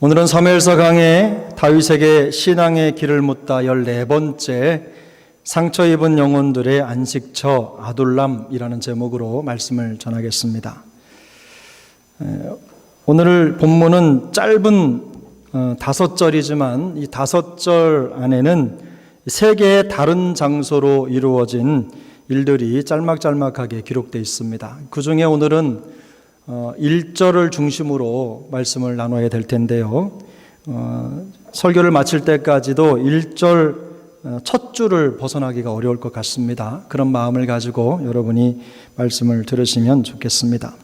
오늘은 사무엘서 강해 다윗에게 신앙의 길을 묻다 14번째 상처 입은 영혼들의 안식처 아둘람이라는 제목으로 말씀을 전하겠습니다. 오늘 본문은 짧은 5절이지만 이 5절 안에는 세 개의 다른 장소로 이루어진 일들이 짤막짤막하게 기록되어 있습니다. 그 중에 오늘은 1절을 중심으로 말씀을 나눠야 될 텐데요. 설교를 마칠 때까지도 1절 첫 줄을 벗어나기가 어려울 것 같습니다. 그런 마음을 가지고 여러분이 말씀을 들으시면 좋겠습니다.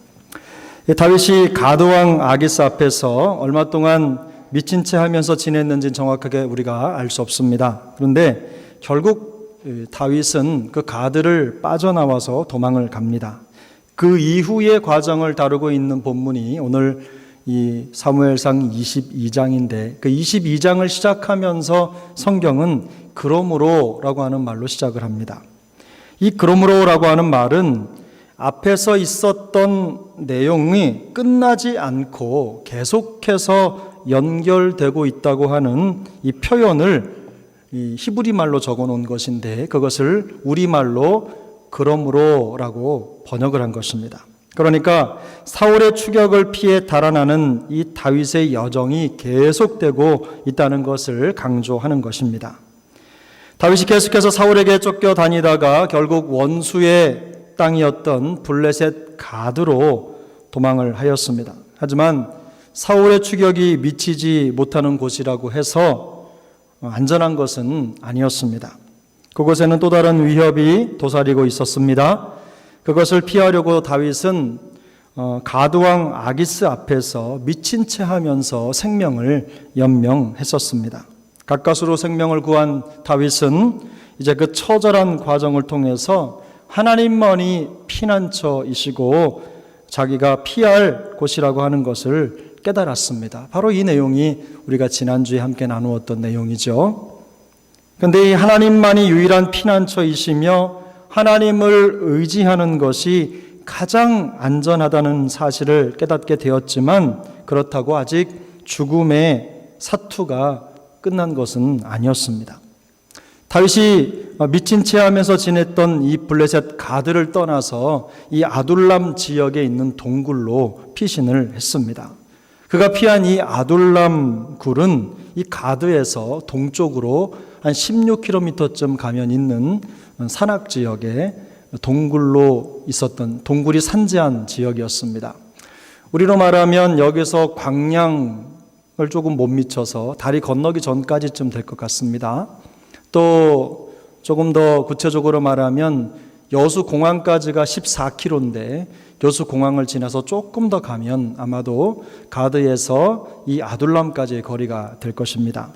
다윗이 가드왕 아기스 앞에서 얼마 동안 미친 채 하면서 지냈는지 정확하게 우리가 알 수 없습니다. 그런데 결국 다윗은 그 가드를 빠져나와서 도망을 갑니다. 그 이후의 과정을 다루고 있는 본문이 오늘 이 사무엘상 22장인데 그 22장을 시작하면서 성경은 그러므로라고 하는 말로 시작을 합니다. 이 그러므로라고 하는 말은 앞에서 있었던 내용이 끝나지 않고 계속해서 연결되고 있다고 하는 이 표현을 이 히브리 말로 적어 놓은 것인데 그것을 우리말로 그러므로라고 번역을 한 것입니다. 그러니까 사울의 추격을 피해 달아나는 이 다윗의 여정이 계속되고 있다는 것을 강조하는 것입니다. 다윗이 계속해서 사울에게 쫓겨다니다가 결국 원수의 땅이었던 블레셋 가드로 도망을 하였습니다. 하지만 사울의 추격이 미치지 못하는 곳이라고 해서 안전한 것은 아니었습니다. 그곳에는 또 다른 위협이 도사리고 있었습니다. 그것을 피하려고 다윗은 가드왕 아기스 앞에서 미친 채 하면서 생명을 연명했었습니다. 가까스로 생명을 구한 다윗은 이제 그 처절한 과정을 통해서 하나님만이 피난처이시고 자기가 피할 곳이라고 하는 것을 깨달았습니다. 바로 이 내용이 우리가 지난주에 함께 나누었던 내용이죠. 그런데 이 하나님만이 유일한 피난처이시며 하나님을 의지하는 것이 가장 안전하다는 사실을 깨닫게 되었지만 그렇다고 아직 죽음의 사투가 끝난 것은 아니었습니다. 다윗이 미친 채 하면서 지냈던 이 블레셋 가드를 떠나서 이 아둘람 지역에 있는 동굴로 피신을 했습니다. 그가 피한 이 아둘람 굴은 이 가드에서 동쪽으로 한 16km쯤 가면 있는 산악 지역에 동굴로 있었던 동굴이 산재한 지역이었습니다. 우리로 말하면 여기서 광양을 조금 못 미쳐서 다리 건너기 전까지쯤 될 것 같습니다. 또 조금 더 구체적으로 말하면 여수공항까지가 14km인데 여수공항을 지나서 조금 더 가면 아마도 가드에서 이 아둘람까지의 거리가 될 것입니다.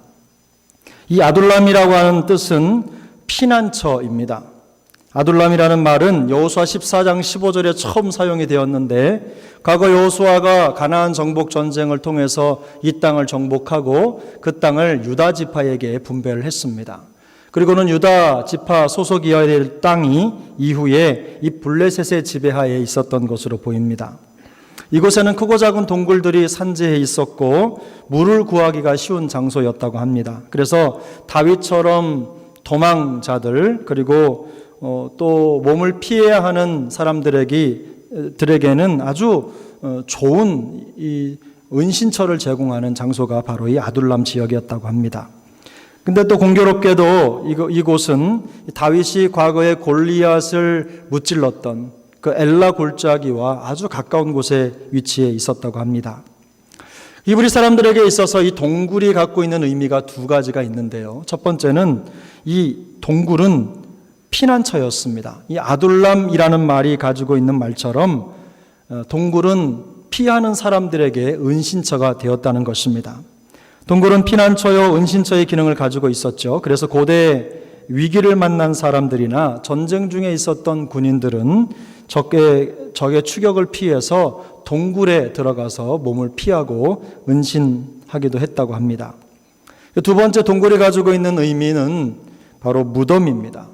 이 아둘람이라고 하는 뜻은 피난처입니다. 아둘람이라는 말은 여호수아 14장 15절에 처음 사용이 되었는데 과거 여호수아가 가나안 정복 전쟁을 통해서 이 땅을 정복하고 그 땅을 유다 지파에게 분배를 했습니다. 그리고는 유다 지파 소속이어야 될 땅이 이후에 이 블레셋의 지배하에 있었던 것으로 보입니다. 이곳에는 크고 작은 동굴들이 산재해 있었고 물을 구하기가 쉬운 장소였다고 합니다. 그래서 다윗처럼 도망자들 그리고 또 몸을 피해야 하는 사람들에게는 아주 좋은 이 은신처를 제공하는 장소가 바로 이 아둘람 지역이었다고 합니다. 근데 또 공교롭게도 이곳은 다윗이 과거에 골리앗을 무찔렀던 그 엘라 골짜기와 아주 가까운 곳에 위치해 있었다고 합니다. 이브리 사람들에게 있어서 이 동굴이 갖고 있는 의미가 두 가지가 있는데요. 첫 번째는 이 동굴은 피난처였습니다. 이 아둘람이라는 말이 가지고 있는 말처럼 동굴은 피하는 사람들에게 은신처가 되었다는 것입니다. 동굴은 피난처요 은신처의 기능을 가지고 있었죠. 그래서 고대 위기를 만난 사람들이나 전쟁 중에 있었던 군인들은 적의 추격을 피해서 동굴에 들어가서 몸을 피하고 은신하기도 했다고 합니다. 두 번째 동굴이 가지고 있는 의미는 바로 무덤입니다.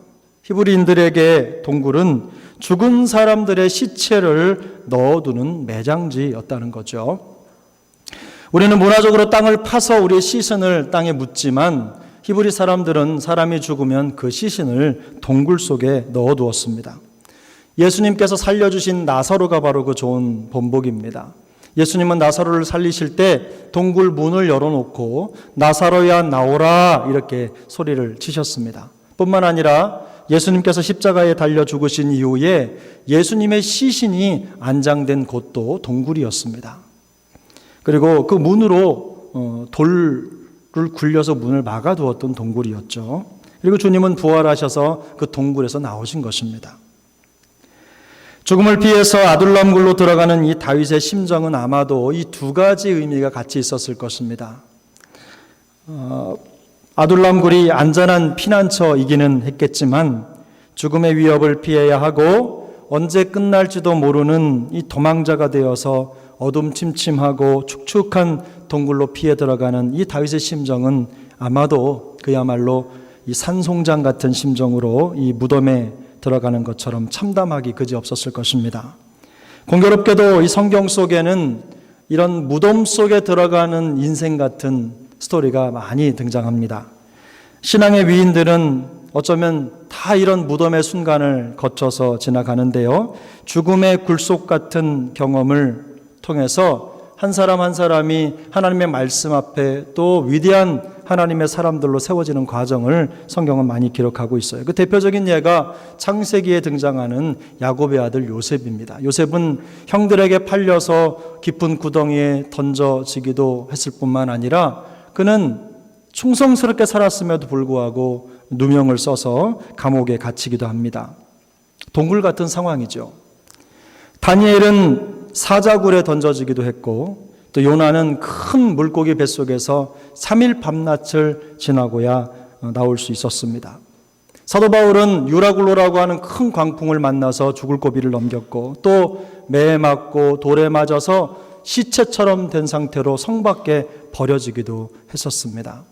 히브리인들에게 동굴은 죽은 사람들의 시체를 넣어두는 매장지였다는 거죠. 우리는 문화적으로 땅을 파서 우리의 시신을 땅에 묻지만 히브리 사람들은 사람이 죽으면 그 시신을 동굴 속에 넣어두었습니다. 예수님께서 살려주신 나사로가 바로 그 좋은 본보기입니다. 예수님은 나사로를 살리실 때 동굴 문을 열어놓고 나사로야 나오라 이렇게 소리를 치셨습니다. 뿐만 아니라 예수님께서 십자가에 달려 죽으신 이후에 예수님의 시신이 안장된 곳도 동굴이었습니다. 그리고 그 문으로 돌을 굴려서 문을 막아두었던 동굴이었죠. 그리고 주님은 부활하셔서 그 동굴에서 나오신 것입니다. 죽음을 피해서 아둘람 굴로 들어가는 이 다윗의 심정은 아마도 이 두 가지 의미가 같이 있었을 것입니다. 아둘람 굴이 안전한 피난처이기는 했겠지만 죽음의 위협을 피해야 하고 언제 끝날지도 모르는 이 도망자가 되어서 어둠침침하고 축축한 동굴로 피해 들어가는 이 다윗의 심정은 아마도 그야말로 이 산송장 같은 심정으로 이 무덤에 들어가는 것처럼 참담하기 그지없었을 것입니다. 공교롭게도 이 성경 속에는 이런 무덤 속에 들어가는 인생 같은 스토리가 많이 등장합니다. 신앙의 위인들은 어쩌면 다 이런 무덤의 순간을 거쳐서 지나가는데요. 죽음의 굴속 같은 경험을 통해서 한 사람 한 사람이 하나님의 말씀 앞에 또 위대한 하나님의 사람들로 세워지는 과정을 성경은 많이 기록하고 있어요. 그 대표적인 예가 창세기에 등장하는 야곱의 아들 요셉입니다. 요셉은 형들에게 팔려서 깊은 구덩이에 던져지기도 했을 뿐만 아니라 그는 충성스럽게 살았음에도 불구하고 누명을 써서 감옥에 갇히기도 합니다. 동굴 같은 상황이죠. 다니엘은 사자굴에 던져지기도 했고 또 요나는 큰 물고기 뱃속에서 3일 밤낮을 지나고야 나올 수 있었습니다. 사도 바울은 유라굴로라고 하는 큰 광풍을 만나서 죽을 고비를 넘겼고 또 매에 맞고 돌에 맞아서 시체처럼 된 상태로 성 밖에 버려지기도 했었습니다.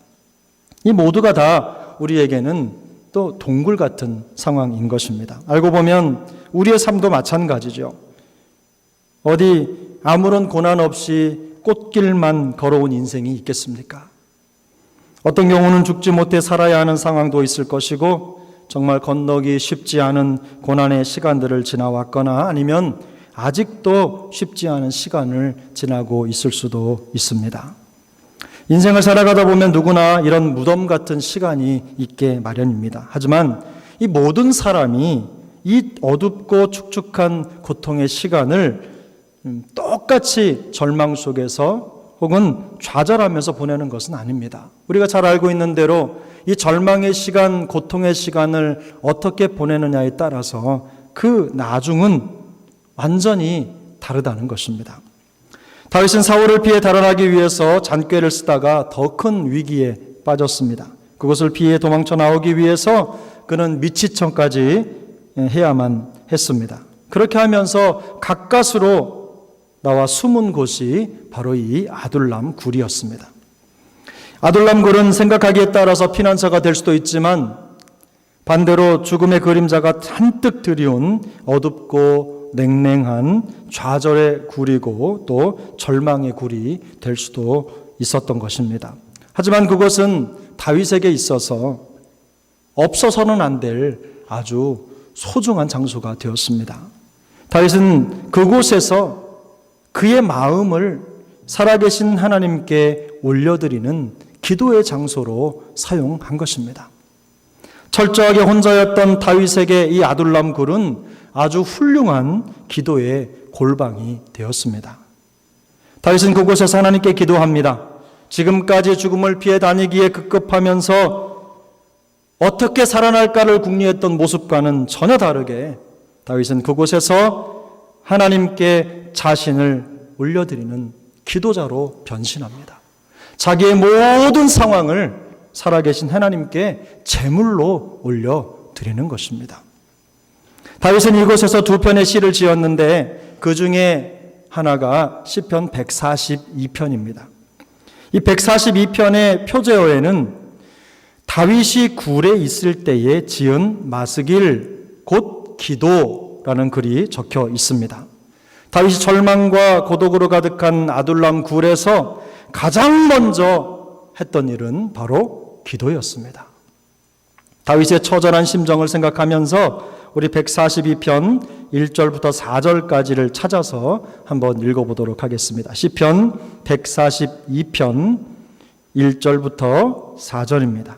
이 모두가 다 우리에게는 또 동굴 같은 상황인 것입니다. 알고 보면 우리의 삶도 마찬가지죠. 어디 아무런 고난 없이 꽃길만 걸어온 인생이 있겠습니까? 어떤 경우는 죽지 못해 살아야 하는 상황도 있을 것이고 정말 건너기 쉽지 않은 고난의 시간들을 지나왔거나 아니면 아직도 쉽지 않은 시간을 지나고 있을 수도 있습니다. 인생을 살아가다 보면 누구나 이런 무덤 같은 시간이 있게 마련입니다. 하지만 이 모든 사람이 이 어둡고 축축한 고통의 시간을 똑같이 절망 속에서 혹은 좌절하면서 보내는 것은 아닙니다. 우리가 잘 알고 있는 대로 이 절망의 시간, 고통의 시간을 어떻게 보내느냐에 따라서 그 나중은 완전히 다르다는 것입니다. 다윗은 사울을 피해 달아나기 위해서 잔꾀를 쓰다가 더 큰 위기에 빠졌습니다. 그것을 피해 도망쳐 나오기 위해서 그는 미치청까지 해야만 했습니다. 그렇게 하면서 가까스로 나와 숨은 곳이 바로 이 아둘람 굴이었습니다. 아둘람 굴은 생각하기에 따라서 피난처가 될 수도 있지만 반대로 죽음의 그림자가 잔뜩 들이운 어둡고 냉랭한 좌절의 굴이고 또 절망의 굴이 될 수도 있었던 것입니다. 하지만 그것은 다윗에게 있어서 없어서는 안 될 아주 소중한 장소가 되었습니다. 다윗은 그곳에서 그의 마음을 살아계신 하나님께 올려드리는 기도의 장소로 사용한 것입니다. 철저하게 혼자였던 다윗에게 이 아둘람 굴은 아주 훌륭한 기도의 골방이 되었습니다. 다윗은 그곳에서 하나님께 기도합니다. 지금까지 죽음을 피해 다니기에 급급하면서 어떻게 살아날까를 궁리했던 모습과는 전혀 다르게 다윗은 그곳에서 하나님께 자신을 올려드리는 기도자로 변신합니다. 자기의 모든 상황을 살아계신 하나님께 제물로 올려드리는 것입니다. 다윗은 이곳에서 두 편의 시를 지었는데 그 중에 하나가 시편 142편입니다. 이 142편의 표제어에는 다윗이 굴에 있을 때에 지은 마스길 곧 기도라는 글이 적혀 있습니다. 다윗이 절망과 고독으로 가득한 아둘람 굴에서 가장 먼저 했던 일은 바로 기도였습니다. 다윗의 처절한 심정을 생각하면서 우리 142편 1절부터 4절까지를 찾아서 한번 읽어보도록 하겠습니다. 시편 142편 1절부터 4절입니다.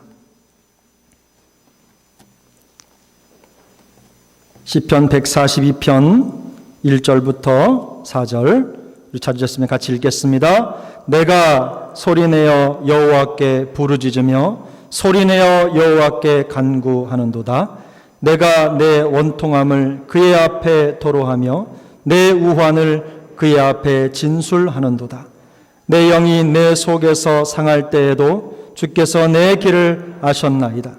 시편 142편 1절부터 4절 우리 찾으셨으면 같이 읽겠습니다. 내가 소리내어 여호와께 부르짖으며 소리내어 여호와께 간구하는도다. 내가 내 원통함을 그의 앞에 토로하며 내 우환을 그의 앞에 진술하는도다. 내 영이 내 속에서 상할 때에도 주께서 내 길을 아셨나이다.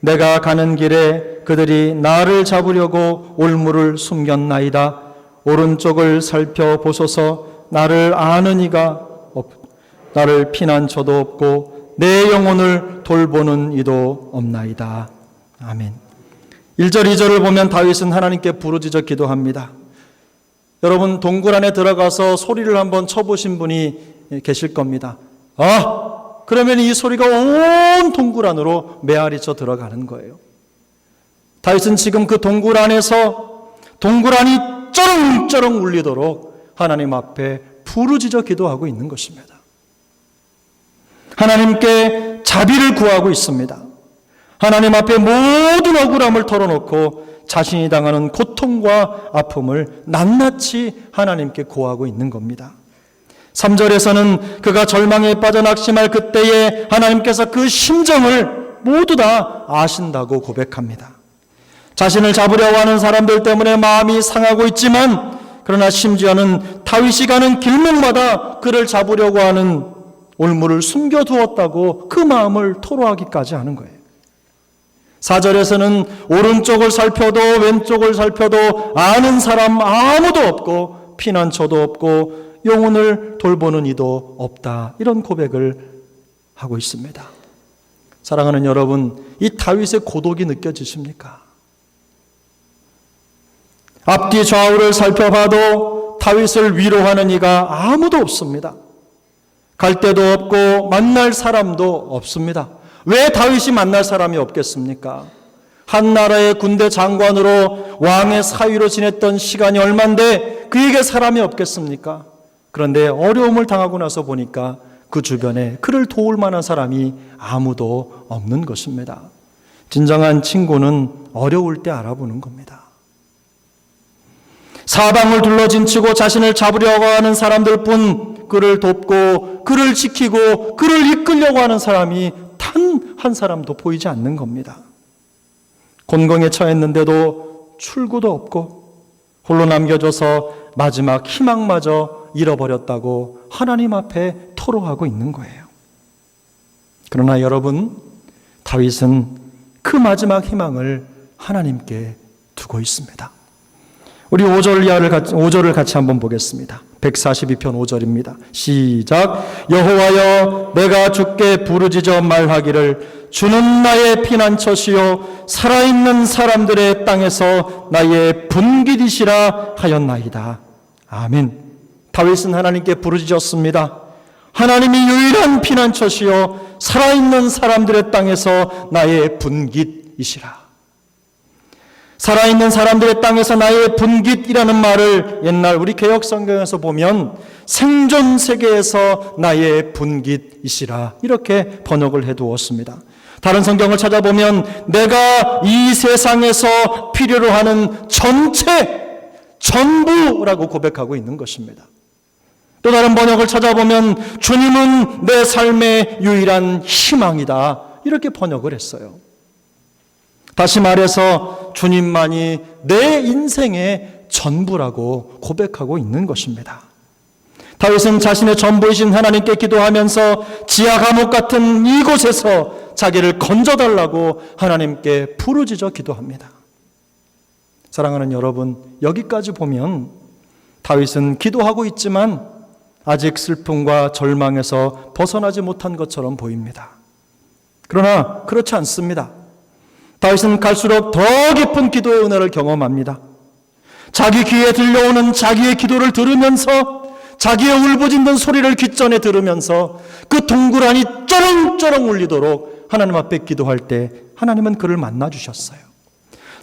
내가 가는 길에 그들이 나를 잡으려고 올무를 숨겼나이다. 오른쪽을 살펴보소서. 나를 아는 이가 나를 피난처도 없고 내 영혼을 돌보는 이도 없나이다. 아멘. 1절 2절을 보면 다윗은 하나님께 부르짖어 기도합니다. 여러분 동굴 안에 들어가서 소리를 한번 쳐보신 분이 계실 겁니다. 그러면 이 소리가 온 동굴 안으로 메아리쳐 들어가는 거예요. 다윗은 지금 그 동굴 안에서 동굴 안이 쩌렁쩌렁 울리도록 하나님 앞에 부르짖어 기도하고 있는 것입니다. 하나님께 자비를 구하고 있습니다. 하나님 앞에 모든 억울함을 털어놓고 자신이 당하는 고통과 아픔을 낱낱이 하나님께 고하고 있는 겁니다. 3절에서는 그가 절망에 빠져 낙심할 그때에 하나님께서 그 심정을 모두 다 아신다고 고백합니다. 자신을 잡으려고 하는 사람들 때문에 마음이 상하고 있지만 그러나 심지어는 다윗이 가는 길목마다 그를 잡으려고 하는 올무를 숨겨두었다고 그 마음을 토로하기까지 하는 거예요. 4절에서는 오른쪽을 살펴도 왼쪽을 살펴도 아는 사람 아무도 없고 피난처도 없고 영혼을 돌보는 이도 없다. 이런 고백을 하고 있습니다. 사랑하는 여러분, 이 다윗의 고독이 느껴지십니까? 앞뒤 좌우를 살펴봐도 다윗을 위로하는 이가 아무도 없습니다. 갈 데도 없고 만날 사람도 없습니다. 왜 다윗이 만날 사람이 없겠습니까? 한 나라의 군대 장관으로 왕의 사위로 지냈던 시간이 얼만데 그에게 사람이 없겠습니까? 그런데 어려움을 당하고 나서 보니까 그 주변에 그를 도울 만한 사람이 아무도 없는 것입니다. 진정한 친구는 어려울 때 알아보는 겁니다. 사방을 둘러진치고 자신을 잡으려고 하는 사람들뿐 그를 돕고 그를 지키고 그를 이끌려고 하는 사람이 단 한 사람도 보이지 않는 겁니다. 곤궁에 처했는데도 출구도 없고 홀로 남겨져서 마지막 희망마저 잃어버렸다고 하나님 앞에 토로하고 있는 거예요. 그러나 여러분, 다윗은 그 마지막 희망을 하나님께 두고 있습니다. 우리 5절을 같이 한번 보겠습니다. 142편 5절입니다. 시작. 여호와여, 내가 주께 부르짖어 말하기를 주는 나의 피난처시요 살아있는 사람들의 땅에서 나의 분깃이시라 하였나이다. 아멘. 다윗은 하나님께 부르짖었습니다. 하나님이 유일한 피난처시요 살아있는 사람들의 땅에서 나의 분깃이시라. 살아있는 사람들의 땅에서 나의 분깃이라는 말을 옛날 우리 개역성경에서 보면 생존 세계에서 나의 분깃이시라 이렇게 번역을 해두었습니다. 다른 성경을 찾아보면 내가 이 세상에서 필요로 하는 전부라고 고백하고 있는 것입니다. 또 다른 번역을 찾아보면 주님은 내 삶의 유일한 희망이다 이렇게 번역을 했어요. 다시 말해서 주님만이 내 인생의 전부라고 고백하고 있는 것입니다. 다윗은 자신의 전부이신 하나님께 기도하면서 지하 감옥 같은 이곳에서 자기를 건져달라고 하나님께 부르짖어 기도합니다. 사랑하는 여러분, 여기까지 보면 다윗은 기도하고 있지만 아직 슬픔과 절망에서 벗어나지 못한 것처럼 보입니다. 그러나 그렇지 않습니다. 다윗은 갈수록 더 깊은 기도의 은혜를 경험합니다. 자기 귀에 들려오는 자기의 기도를 들으면서 자기의 울부짖는 소리를 귓전에 들으면서 그 동굴 안이 쩌렁쩌렁 울리도록 하나님 앞에 기도할 때 하나님은 그를 만나주셨어요.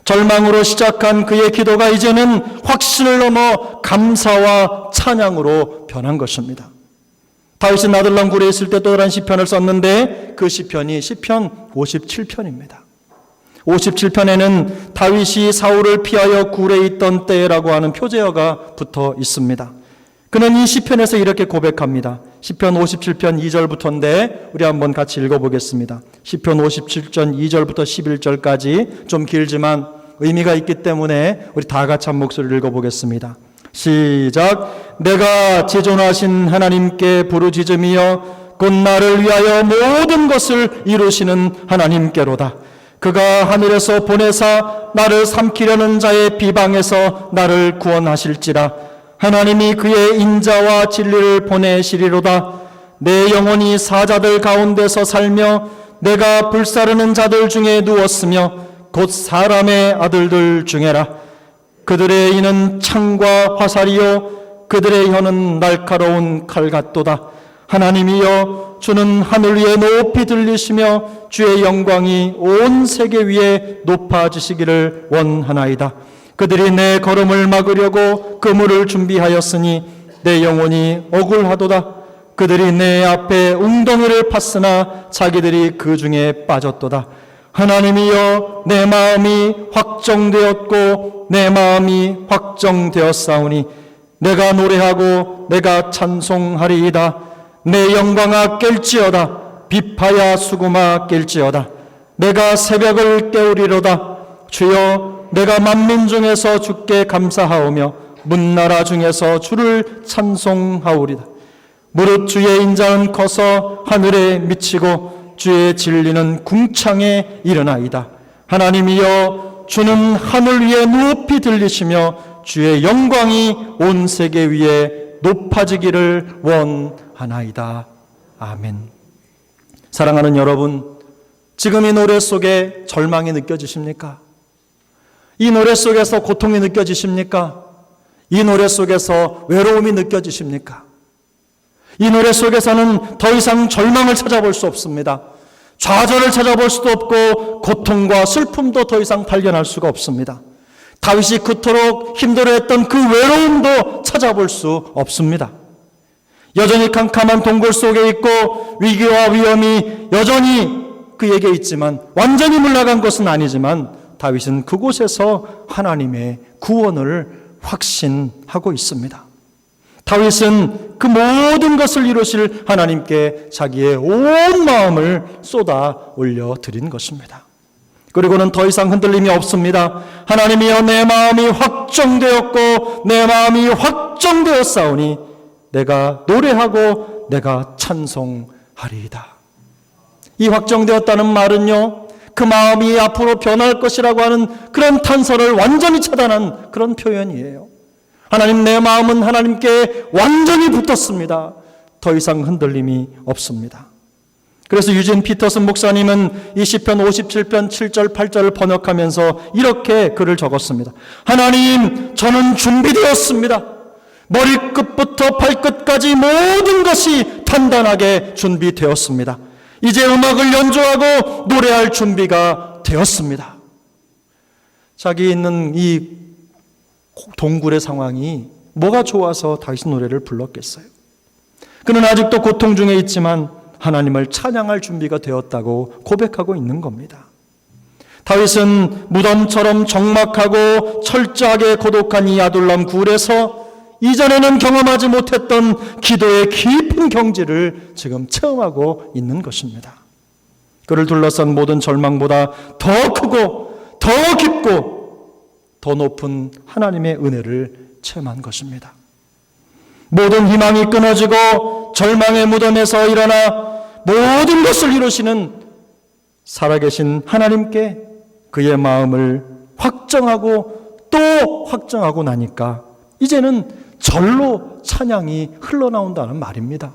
절망으로 시작한 그의 기도가 이제는 확신을 넘어 감사와 찬양으로 변한 것입니다. 다윗이 나들랑 굴에 있을 때 또 다른 시편을 썼는데 그 시편이 시편 57편입니다. 57편에는 다윗이 사울을 피하여 굴에 있던 때라고 하는 표제어가 붙어 있습니다. 그는 이 시편에서 이렇게 고백합니다. 시편 57편 2절부터인데 우리 한번 같이 읽어보겠습니다. 시편 57편 2절부터 11절까지 좀 길지만 의미가 있기 때문에 우리 다 같이 한 목소리를 읽어보겠습니다. 시작. 내가 지존하신 하나님께 부르짖으며 곧 나를 위하여 모든 것을 이루시는 하나님께로다. 그가 하늘에서 보내사 나를 삼키려는 자의 비방에서 나를 구원하실지라. 하나님이 그의 인자와 진리를 보내시리로다. 내 영혼이 사자들 가운데서 살며 내가 불사르는 자들 중에 누웠으며 곧 사람의 아들들 중에라. 그들의 이는 창과 화살이요 그들의 혀는 날카로운 칼 같도다. 하나님이여 주는 하늘 위에 높이 들리시며 주의 영광이 온 세계 위에 높아지시기를 원하나이다. 그들이 내 걸음을 막으려고 그물을 준비하였으니 내 영혼이 억울하도다. 그들이 내 앞에 웅덩이를 팠으나 자기들이 그 중에 빠졌도다. 하나님이여 내 마음이 확정되었고 내 마음이 확정되었사오니 내가 노래하고 내가 찬송하리이다. 내 영광아 깰지어다. 비파야 수구마 깰지어다. 내가 새벽을 깨우리로다. 주여 내가 만민 중에서 주께 감사하오며 문나라 중에서 주를 찬송하오리다. 무릇 주의 인자는 커서 하늘에 미치고 주의 진리는 궁창에 이르나이다. 하나님이여 주는 하늘 위에 높이 들리시며 주의 영광이 온 세계 위에 높아지기를 원하나이다. 아멘. 사랑하는 여러분, 지금 이 노래 속에 절망이 느껴지십니까? 이 노래 속에서 고통이 느껴지십니까? 이 노래 속에서 외로움이 느껴지십니까? 이 노래 속에서는 더 이상 절망을 찾아볼 수 없습니다. 좌절을 찾아볼 수도 없고 고통과 슬픔도 더 이상 발견할 수가 없습니다. 다윗이 그토록 힘들어했던 그 외로움도 찾아볼 수 없습니다. 여전히 캄캄한 동굴 속에 있고 위기와 위험이 여전히 그에게 있지만 완전히 물러간 것은 아니지만 다윗은 그곳에서 하나님의 구원을 확신하고 있습니다. 다윗은 그 모든 것을 이루실 하나님께 자기의 온 마음을 쏟아 올려드린 것입니다. 그리고는 더 이상 흔들림이 없습니다. 하나님이여 내 마음이 확정되었고 내 마음이 확정되었사오니 내가 노래하고 내가 찬송하리이다. 이 확정되었다는 말은요, 그 마음이 앞으로 변할 것이라고 하는 그런 탄설을 완전히 차단한 그런 표현이에요. 하나님, 내 마음은 하나님께 완전히 붙었습니다. 더 이상 흔들림이 없습니다. 그래서 유진 피터슨 목사님은 이 시편 57편 7절 8절을 번역하면서 이렇게 글을 적었습니다. 하나님, 저는 준비되었습니다. 머리끝부터 발끝까지 모든 것이 단단하게 준비되었습니다. 이제 음악을 연주하고 노래할 준비가 되었습니다. 자기 있는 이 동굴의 상황이 뭐가 좋아서 다윗 노래를 불렀겠어요? 그는 아직도 고통 중에 있지만 하나님을 찬양할 준비가 되었다고 고백하고 있는 겁니다. 다윗은 무덤처럼 적막하고 철저하게 고독한 이 아둘람 굴에서 이전에는 경험하지 못했던 기도의 깊은 경지를 지금 체험하고 있는 것입니다. 그를 둘러싼 모든 절망보다 더 크고 더 깊고 더 높은 하나님의 은혜를 체험한 것입니다. 모든 희망이 끊어지고 절망의 무덤에서 일어나 모든 것을 이루시는 살아계신 하나님께 그의 마음을 확정하고 또 확정하고 나니까 이제는 절로 찬양이 흘러나온다는 말입니다.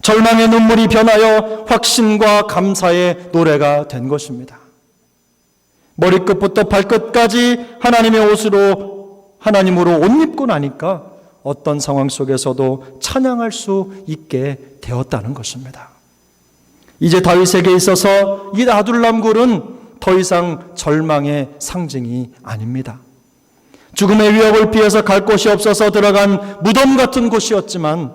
절망의 눈물이 변하여 확신과 감사의 노래가 된 것입니다. 머리끝부터 발끝까지 하나님의 옷으로, 하나님으로 옷 입고 나니까 어떤 상황 속에서도 찬양할 수 있게 되었다는 것입니다. 이제 다윗에게 있어서 이 아둘람 굴은 더 이상 절망의 상징이 아닙니다. 죽음의 위협을 피해서 갈 곳이 없어서 들어간 무덤 같은 곳이었지만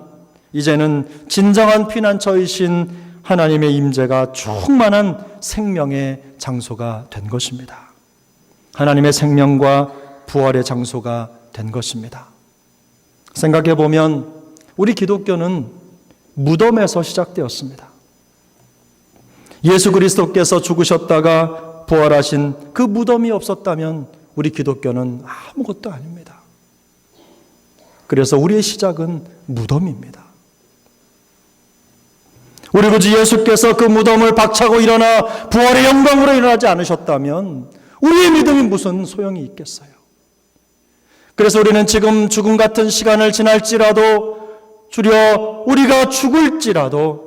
이제는 진정한 피난처이신 하나님의 임재가 충만한 생명의 장소가 된 것입니다. 하나님의 생명과 부활의 장소가 된 것입니다. 생각해 보면 우리 기독교는 무덤에서 시작되었습니다. 예수 그리스도께서 죽으셨다가 부활하신 그 무덤이 없었다면 우리 기독교는 아무것도 아닙니다. 그래서 우리의 시작은 무덤입니다. 우리 구주 예수께서 그 무덤을 박차고 일어나 부활의 영광으로 일어나지 않으셨다면 우리의 믿음이 무슨 소용이 있겠어요? 그래서 우리는 지금 죽음 같은 시간을 지날지라도 주려 우리가 죽을지라도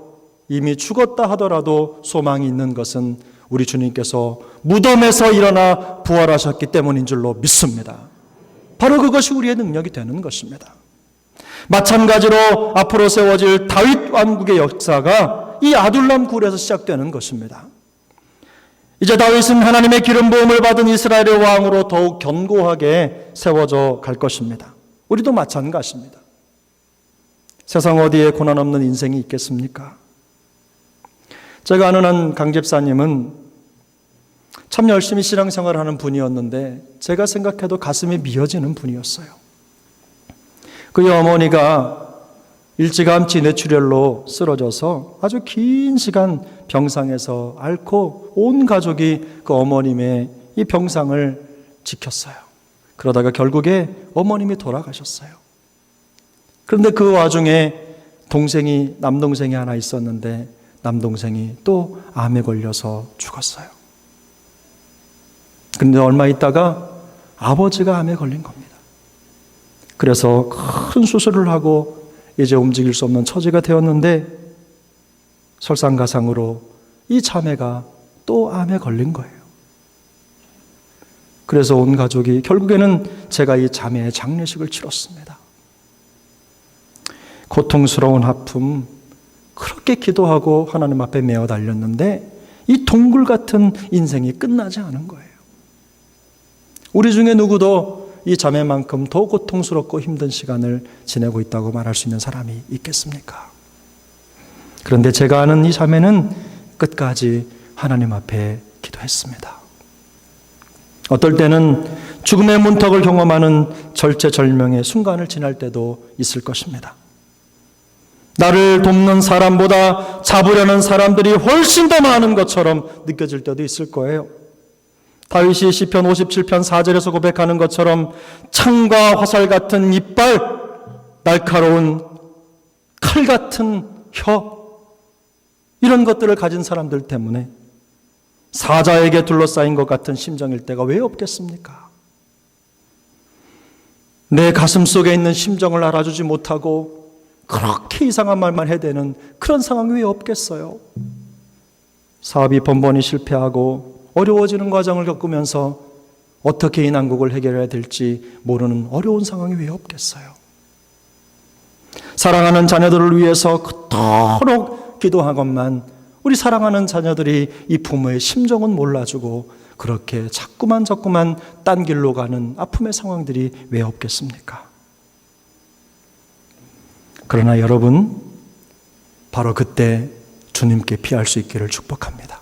이미 죽었다 하더라도 소망이 있는 것은 우리 주님께서 무덤에서 일어나 부활하셨기 때문인 줄로 믿습니다. 바로 그것이 우리의 능력이 되는 것입니다. 마찬가지로 앞으로 세워질 다윗 왕국의 역사가 이 아둘람 굴에서 시작되는 것입니다. 이제 다윗은 하나님의 기름 부음을 받은 이스라엘의 왕으로 더욱 견고하게 세워져 갈 것입니다. 우리도 마찬가지입니다. 세상 어디에 고난 없는 인생이 있겠습니까? 제가 아는 한 강집사님은 참 열심히 신앙생활을 하는 분이었는데 제가 생각해도 가슴이 미어지는 분이었어요. 그의 어머니가 일찌감치 뇌출혈로 쓰러져서 아주 긴 시간 병상에서 앓고 온 가족이 그 어머님의 이 병상을 지켰어요. 그러다가 결국에 어머님이 돌아가셨어요. 그런데 그 와중에 남동생이 하나 있었는데 남동생이 또 암에 걸려서 죽었어요. 그런데 얼마 있다가 아버지가 암에 걸린 겁니다. 그래서 큰 수술을 하고 이제 움직일 수 없는 처지가 되었는데 설상가상으로 이 자매가 또 암에 걸린 거예요. 그래서 온 가족이 결국에는 제가 이 자매의 장례식을 치렀습니다. 고통스러운 아픔, 그렇게 기도하고 하나님 앞에 메어 달렸는데 이 동굴 같은 인생이 끝나지 않은 거예요. 우리 중에 누구도 이 자매만큼 더 고통스럽고 힘든 시간을 지내고 있다고 말할 수 있는 사람이 있겠습니까? 그런데 제가 아는 이 자매는 끝까지 하나님 앞에 기도했습니다. 어떨 때는 죽음의 문턱을 경험하는 절체절명의 순간을 지날 때도 있을 것입니다. 나를 돕는 사람보다 잡으려는 사람들이 훨씬 더 많은 것처럼 느껴질 때도 있을 거예요. 다윗이 시편 57편 4절에서 고백하는 것처럼 창과 화살 같은 이빨, 날카로운 칼 같은 혀, 이런 것들을 가진 사람들 때문에 사자에게 둘러싸인 것 같은 심정일 때가 왜 없겠습니까? 내 가슴 속에 있는 심정을 알아주지 못하고 그렇게 이상한 말만 해대는 그런 상황이 왜 없겠어요? 사업이 번번이 실패하고 어려워지는 과정을 겪으면서 어떻게 이 난국을 해결해야 될지 모르는 어려운 상황이 왜 없겠어요? 사랑하는 자녀들을 위해서 그토록 기도하건만 우리 사랑하는 자녀들이 이 부모의 심정은 몰라주고 그렇게 자꾸만 딴 길로 가는 아픔의 상황들이 왜 없겠습니까? 그러나 여러분, 바로 그때 주님께 피할 수 있기를 축복합니다.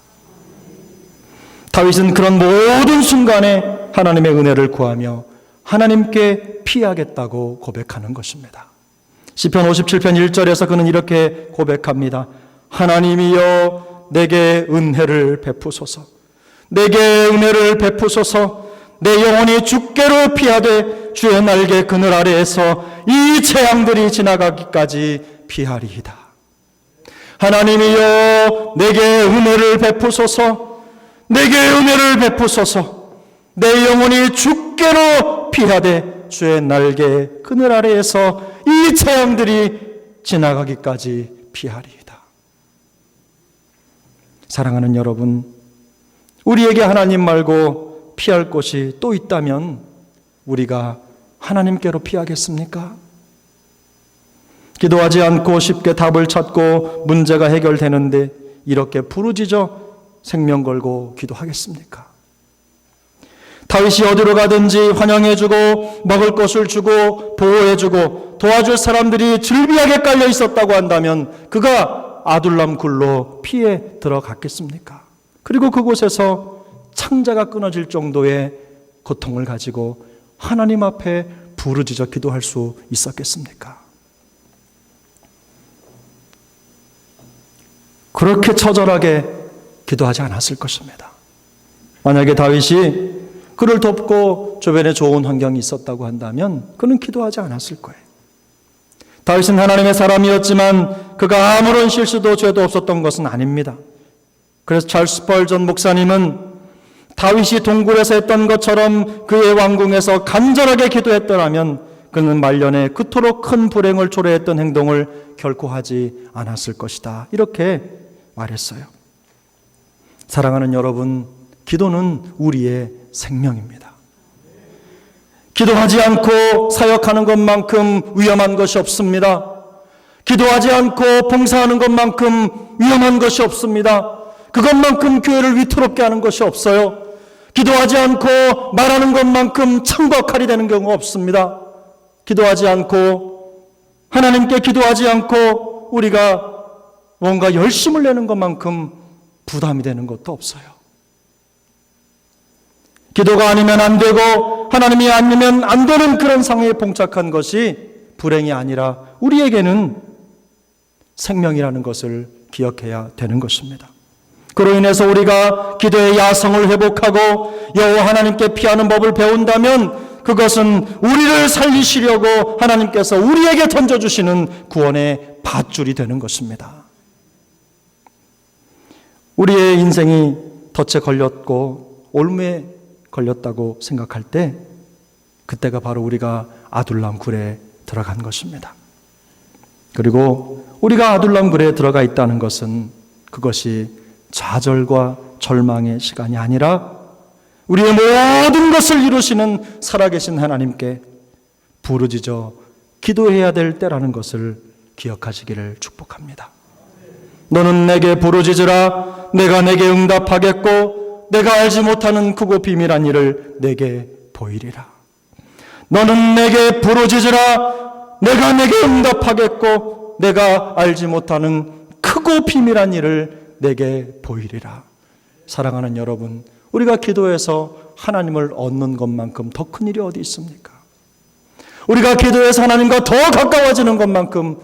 다윗은 그런 모든 순간에 하나님의 은혜를 구하며 하나님께 피하겠다고 고백하는 것입니다. 시편 57편 1절에서 그는 이렇게 고백합니다. 하나님이여 내게 은혜를 베푸소서. 내게 은혜를 베푸소서. 내 영혼이 주께로 피하되 주의 날개 그늘 아래에서 이 재앙들이 지나가기까지 피하리이다. 하나님이여 내게 은혜를 베푸소서. 내게 은혜를 베푸소서. 내 영혼이 주께로 피하되 주의 날개 그늘 아래에서 이 재앙들이 지나가기까지 피하리이다. 사랑하는 여러분, 우리에게 하나님 말고 피할 곳이 또 있다면 우리가 하나님께로 피하겠습니까? 기도하지 않고 쉽게 답을 찾고 문제가 해결되는데 이렇게 부르짖어 생명 걸고 기도하겠습니까? 다윗이 어디로 가든지 환영해주고 먹을 것을 주고 보호해주고 도와줄 사람들이 즐비하게 깔려 있었다고 한다면 그가 아둘람 굴로 피해 들어갔겠습니까? 그리고 그곳에서 창자가 끊어질 정도의 고통을 가지고 하나님 앞에 부르짖어 기도할 수 있었겠습니까? 그렇게 처절하게 기도하지 않았을 것입니다. 만약에 다윗이 그를 돕고 주변에 좋은 환경이 있었다고 한다면 그는 기도하지 않았을 거예요. 다윗은 하나님의 사람이었지만 그가 아무런 실수도 죄도 없었던 것은 아닙니다. 그래서 찰스 스펄전 목사님은 다윗이 동굴에서 했던 것처럼 그의 왕궁에서 간절하게 기도했더라면 그는 말년에 그토록 큰 불행을 초래했던 행동을 결코 하지 않았을 것이다. 이렇게 말했어요. 사랑하는 여러분, 기도는 우리의 생명입니다. 기도하지 않고 사역하는 것만큼 위험한 것이 없습니다. 기도하지 않고 봉사하는 것만큼 위험한 것이 없습니다. 그것만큼 교회를 위태롭게 하는 것이 없어요. 기도하지 않고 말하는 것만큼 창박하리 되는 경우가 없습니다. 기도하지 않고 하나님께 기도하지 않고 우리가 뭔가 열심을 내는 것만큼 부담이 되는 것도 없어요. 기도가 아니면 안 되고 하나님이 아니면 안 되는 그런 상황에 봉착한 것이 불행이 아니라 우리에게는 생명이라는 것을 기억해야 되는 것입니다. 그로 인해서 우리가 기도의 야성을 회복하고 여호와 하나님께 피하는 법을 배운다면 그것은 우리를 살리시려고 하나님께서 우리에게 던져주시는 구원의 밧줄이 되는 것입니다. 우리의 인생이 덫에 걸렸고 올무에 걸렸다고 생각할 때 그때가 바로 우리가 아둘람 굴에 들어간 것입니다. 그리고 우리가 아둘람 굴에 들어가 있다는 것은 그것이 좌절과 절망의 시간이 아니라 우리의 모든 것을 이루시는 살아계신 하나님께 부르짖어 기도해야 될 때라는 것을 기억하시기를 축복합니다. 너는 내게 부르짖으라. 내가 내게 응답하겠고 내가 알지 못하는 크고 비밀한 일을 내게 보이리라. 너는 내게 부르짖으라. 내가 내게 응답하겠고 내가 알지 못하는 크고 비밀한 일을 내게 보이리라. 사랑하는 여러분, 우리가 기도해서 하나님을 얻는 것만큼 더 큰 일이 어디 있습니까? 우리가 기도해서 하나님과 더 가까워지는 것만큼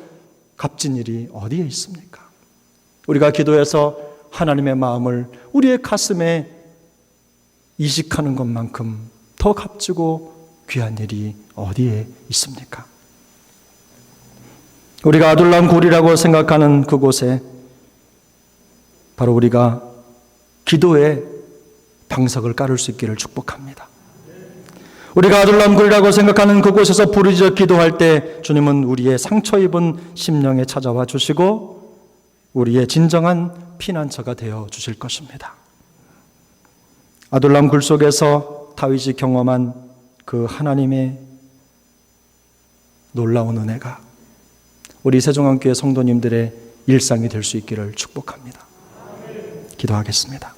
값진 일이 어디에 있습니까? 우리가 기도해서 하나님의 마음을 우리의 가슴에 이식하는 것만큼 더 값지고 귀한 일이 어디에 있습니까? 우리가 아둘람 굴이라고 생각하는 그곳에 바로 우리가 기도의 방석을 깔을 수 있기를 축복합니다. 우리가 아둘람 굴이라고 생각하는 그곳에서 부르짖어 기도할 때 주님은 우리의 상처 입은 심령에 찾아와 주시고 우리의 진정한 피난처가 되어 주실 것입니다. 아둘람 굴 속에서 다윗이 경험한 그 하나님의 놀라운 은혜가 우리 세종안교회 성도님들의 일상이 될 수 있기를 축복합니다. 기도하겠습니다.